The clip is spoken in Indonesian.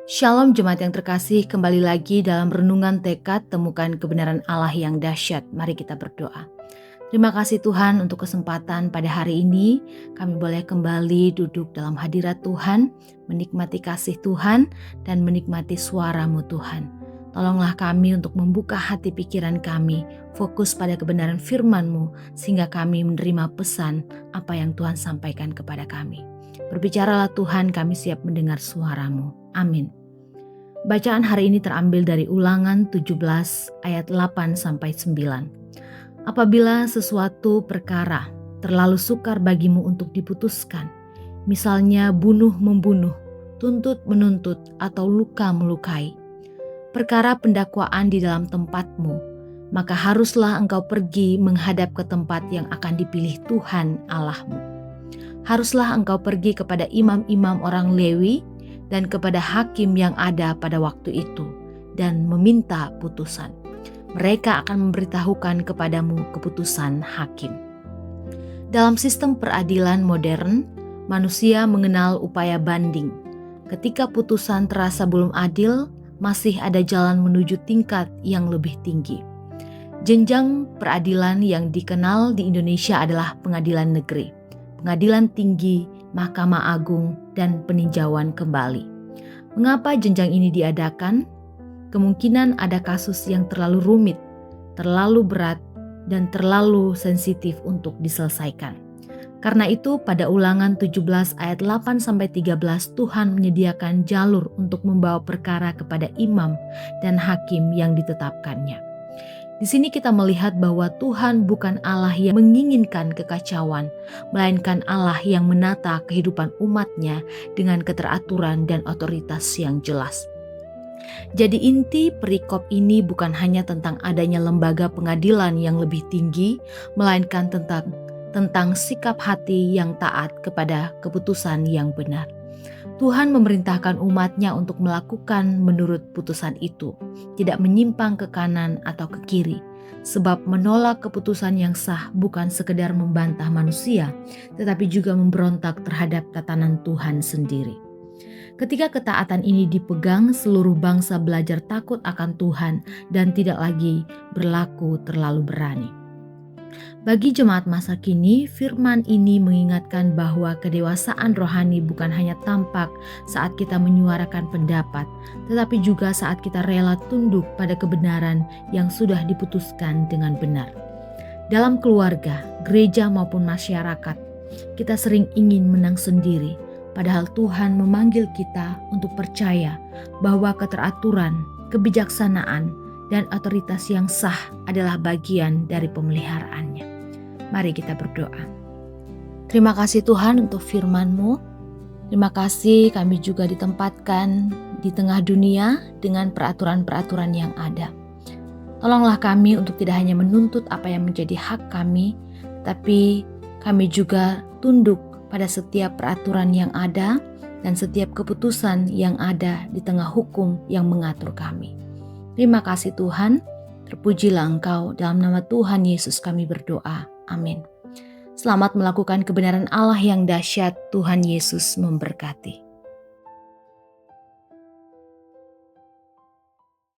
Shalom jemaat yang terkasih, kembali lagi dalam renungan tekad temukan kebenaran Allah yang dahsyat. Mari kita berdoa. Terima kasih Tuhan untuk kesempatan pada hari ini. Kami boleh kembali duduk dalam hadirat Tuhan, menikmati kasih Tuhan dan menikmati suara-Mu Tuhan. Tolonglah kami untuk membuka hati pikiran kami, fokus pada kebenaran firman-Mu sehingga kami menerima pesan apa yang Tuhan sampaikan kepada kami. Berbicaralah Tuhan, kami siap mendengar suara-Mu. Amin. Bacaan hari ini terambil dari Ulangan 17 ayat 8-9. Apabila sesuatu perkara terlalu sukar bagimu untuk diputuskan, misalnya bunuh-membunuh, tuntut-menuntut, atau luka-melukai, perkara pendakwaan di dalam tempatmu, maka haruslah engkau pergi menghadap ke tempat yang akan dipilih Tuhan Allahmu. Haruslah engkau pergi kepada imam-imam orang Lewi dan kepada hakim yang ada pada waktu itu, dan meminta putusan. Mereka akan memberitahukan kepadamu keputusan hakim. Dalam sistem peradilan modern, manusia mengenal upaya banding. Ketika putusan terasa belum adil, masih ada jalan menuju tingkat yang lebih tinggi. Jenjang peradilan yang dikenal di Indonesia adalah pengadilan negeri, pengadilan tinggi, Mahkamah Agung, dan peninjauan kembali. Mengapa jenjang ini diadakan? Kemungkinan ada kasus yang terlalu rumit, terlalu berat, dan terlalu sensitif untuk diselesaikan. Karena itu pada Ulangan 17 ayat 8-13 Tuhan menyediakan jalur untuk membawa perkara kepada imam dan hakim yang ditetapkannya. Di sini kita melihat bahwa Tuhan bukan Allah yang menginginkan kekacauan, melainkan Allah yang menata kehidupan umatnya dengan keteraturan dan otoritas yang jelas. Jadi inti perikop ini bukan hanya tentang adanya lembaga pengadilan yang lebih tinggi, melainkan tentang sikap hati yang taat kepada keputusan yang benar. Tuhan memerintahkan umatnya untuk melakukan menurut putusan itu, tidak menyimpang ke kanan atau ke kiri, sebab menolak keputusan yang sah bukan sekedar membantah manusia, tetapi juga memberontak terhadap tatanan Tuhan sendiri. Ketika ketaatan ini dipegang, seluruh bangsa belajar takut akan Tuhan dan tidak lagi berlaku terlalu berani. Bagi jemaat masa kini, firman ini mengingatkan bahwa kedewasaan rohani bukan hanya tampak saat kita menyuarakan pendapat, tetapi juga saat kita rela tunduk pada kebenaran yang sudah diputuskan dengan benar. Dalam keluarga, gereja maupun masyarakat, kita sering ingin menang sendiri, padahal Tuhan memanggil kita untuk percaya bahwa keteraturan, kebijaksanaan, dan otoritas yang sah adalah bagian dari pemeliharaannya. Mari kita berdoa. Terima kasih Tuhan untuk firman-Mu. Terima kasih kami juga ditempatkan di tengah dunia dengan peraturan-peraturan yang ada. Tolonglah kami untuk tidak hanya menuntut apa yang menjadi hak kami, tapi kami juga tunduk pada setiap peraturan yang ada dan setiap keputusan yang ada di tengah hukum yang mengatur kami. Terima kasih Tuhan, terpujilah Engkau, dalam nama Tuhan Yesus kami berdoa. Amin. Selamat melakukan kebenaran Allah yang dahsyat. Tuhan Yesus memberkati.